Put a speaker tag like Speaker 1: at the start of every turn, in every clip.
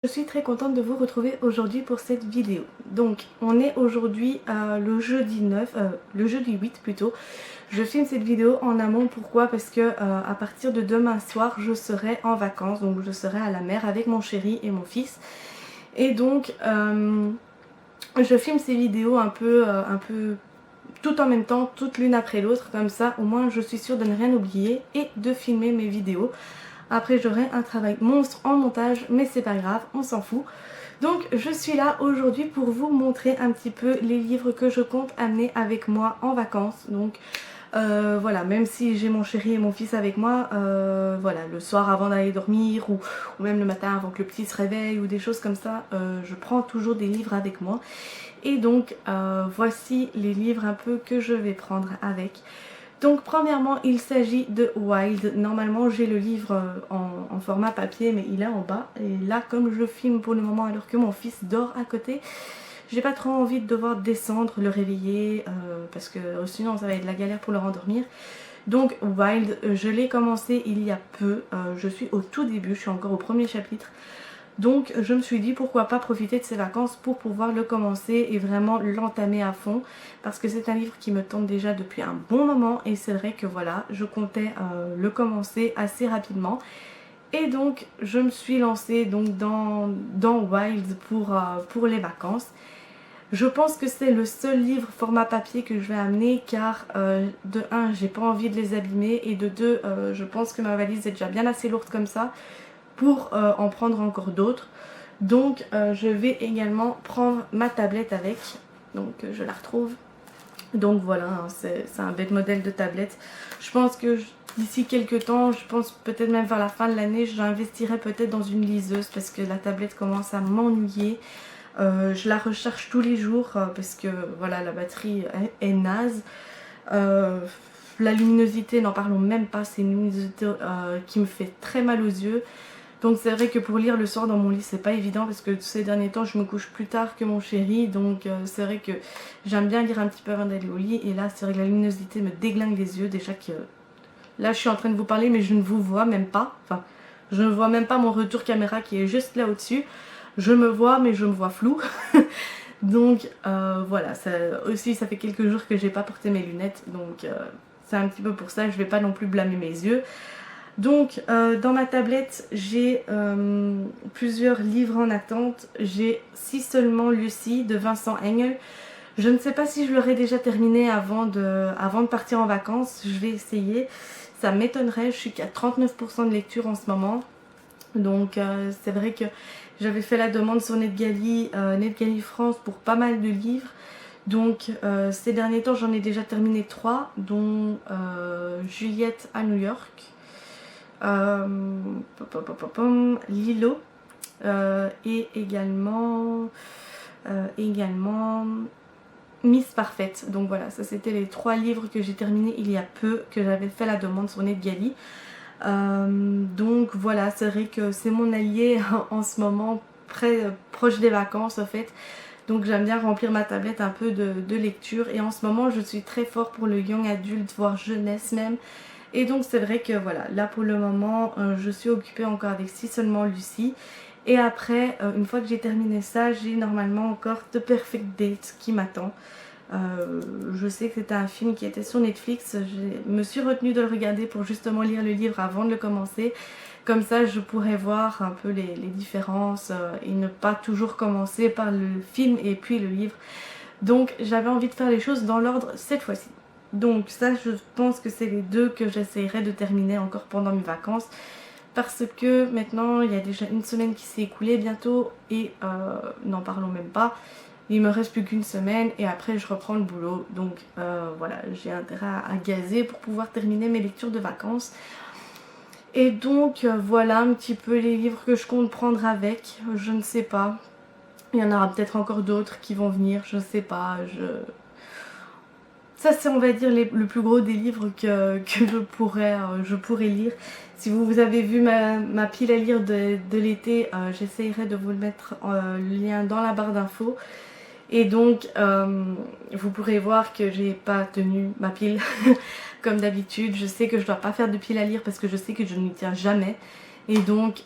Speaker 1: Je suis très contente de vous retrouver aujourd'hui pour cette vidéo. Donc on est aujourd'hui le jeudi 9, le jeudi 8 plutôt. Je filme cette vidéo en amont, pourquoi? Parce que à partir de demain soir je serai en vacances, donc je serai à la mer avec mon chéri et mon fils. Et donc je filme ces vidéos un peu tout en même temps, toutes l'une après l'autre, comme ça au moins je suis sûre de ne rien oublier et de filmer mes vidéos. Après j'aurai un travail monstre en montage, mais c'est pas grave, on s'en fout. Donc je suis là aujourd'hui pour vous montrer un petit peu les livres que je compte amener avec moi en vacances. Donc voilà, même si j'ai mon chéri et mon fils avec moi, voilà, le soir avant d'aller dormir ou même le matin avant que le petit se réveille ou des choses comme ça, je prends toujours des livres avec moi. Et donc voici les livres un peu que je vais prendre avec. Donc premièrement il s'agit de Wild. Normalement j'ai le livre en format papier mais il est en bas. Et là comme je filme pour le moment alors que mon fils dort à côté, j'ai pas trop envie de devoir descendre, le réveiller parce que sinon ça va être de la galère pour le rendormir. Donc Wild, je l'ai commencé il y a peu, je suis au tout début, je suis encore au premier chapitre. Donc je me suis dit pourquoi pas profiter de ces vacances pour pouvoir le commencer et vraiment l'entamer à fond, parce que c'est un livre qui me tente déjà depuis un bon moment et c'est vrai que voilà, je comptais le commencer assez rapidement. Et donc je me suis lancée donc dans Wild pour les vacances. Je pense que c'est le seul livre format papier que je vais amener car de 1 j'ai pas envie de les abîmer et de 2 je pense que ma valise est déjà bien assez lourde comme ça pour en prendre encore d'autres. Donc je vais également prendre ma tablette avec. Donc je la retrouve. Donc voilà, hein, c'est un bête modèle de tablette. Je pense que d'ici quelques temps, je pense peut-être même vers la fin de l'année, j'investirai peut-être dans une liseuse parce que la tablette commence à m'ennuyer. Je la recharge tous les jours parce que voilà, la batterie est naze. La luminosité, n'en parlons même pas, c'est une luminosité qui me fait très mal aux yeux. Donc c'est vrai que pour lire le soir dans mon lit c'est pas évident parce que ces derniers temps je me couche plus tard que mon chéri. Donc c'est vrai que j'aime bien lire un petit peu avant d'aller au lit. Et là c'est vrai que la luminosité me déglingue les yeux. Déjà que là je suis en train de vous parler mais je ne vous vois même pas. Enfin je ne vois même pas mon retour caméra qui est juste là au-dessus. Je me vois mais je me vois flou. Donc voilà, ça, aussi ça fait quelques jours que j'ai pas porté mes lunettes. Donc c'est un petit peu pour ça, je vais pas non plus blâmer mes yeux. Donc dans ma tablette j'ai plusieurs livres en attente. J'ai Si seulement Lucie de Vincent Engel. Je ne sais pas si je l'aurai déjà terminé avant de partir en vacances. Je vais essayer. Ça m'étonnerait, je suis qu'à 39% de lecture en ce moment. Donc c'est vrai que j'avais fait la demande sur NetGalley France pour pas mal de livres. Donc ces derniers temps j'en ai déjà terminé 3, dont Juliette à New York. Lilo et également Miss Parfaite. Donc voilà, ça c'était les 3 livres que j'ai terminés il y a peu, que j'avais fait la demande sur NetGalley. Donc voilà, c'est vrai que c'est mon allié en ce moment, proche des vacances en fait. Donc j'aime bien remplir ma tablette un peu de lecture. Et en ce moment je suis très fort pour le young adulte, voire jeunesse même. Et donc c'est vrai que voilà, là pour le moment je suis occupée encore avec Si seulement Lucie. Et après, une fois que j'ai terminé ça, j'ai normalement encore The Perfect Date qui m'attend. Je sais que c'était un film qui était sur Netflix. Je me suis retenue de le regarder pour justement lire le livre avant de le commencer. Comme ça je pourrais voir un peu les différences et ne pas toujours commencer par le film et puis le livre. Donc j'avais envie de faire les choses dans l'ordre cette fois-ci. Donc ça je pense que c'est les 2 que j'essayerai de terminer encore pendant mes vacances. Parce que maintenant il y a déjà une semaine qui s'est écoulée bientôt. Et n'en parlons même pas. Il me reste plus qu'une semaine et après je reprends le boulot. Donc voilà, j'ai intérêt à gazer pour pouvoir terminer mes lectures de vacances. Et donc voilà un petit peu les livres que je compte prendre avec. Je ne sais pas. Il y en aura peut-être encore d'autres qui vont venir, je ne sais pas. Ça c'est on va dire le plus gros des livres que je pourrais lire. Si vous avez vu ma pile à lire de l'été, j'essayerai de vous le mettre le lien dans la barre d'infos. Et donc vous pourrez voir que j'ai pas tenu ma pile comme d'habitude. Je sais que je dois pas faire de pile à lire parce que je sais que je n'y tiens jamais. Et donc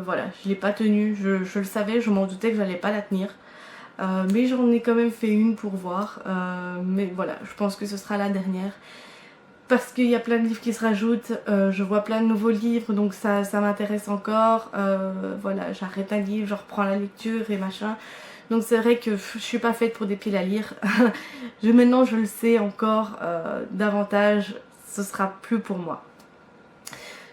Speaker 1: voilà, je l'ai pas tenue, je le savais, je m'en doutais que j'allais pas la tenir. Mais j'en ai quand même fait une pour voir. Mais voilà, je pense que ce sera la dernière. Parce qu'il y a plein de livres qui se rajoutent, je vois plein de nouveaux livres, donc ça m'intéresse encore. Voilà, j'arrête un livre, je reprends la lecture et machin. Donc c'est vrai que je suis pas faite pour des piles à lire. Maintenant je le sais encore davantage, ce sera plus pour moi.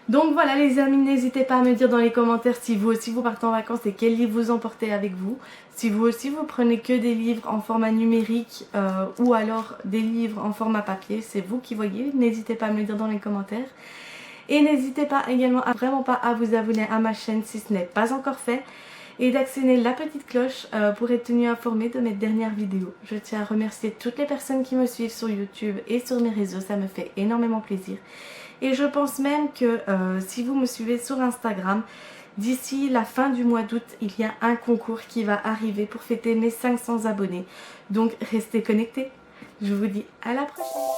Speaker 1: Donc voilà les amis, n'hésitez pas à me dire dans les commentaires si vous aussi vous partez en vacances et quel livre vous emportez avec vous. Si vous aussi vous prenez que des livres en format numérique ou alors des livres en format papier, c'est vous qui voyez. N'hésitez pas à me le dire dans les commentaires. Et n'hésitez pas également vraiment pas à vous abonner à ma chaîne si ce n'est pas encore fait. Et d'actionner la petite cloche pour être tenu informé de mes dernières vidéos. Je tiens à remercier toutes les personnes qui me suivent sur YouTube et sur mes réseaux, ça me fait énormément plaisir. Et je pense même que si vous me suivez sur Instagram, d'ici la fin du mois d'août, il y a un concours qui va arriver pour fêter mes 500 abonnés. Donc restez connectés. Je vous dis à la prochaine.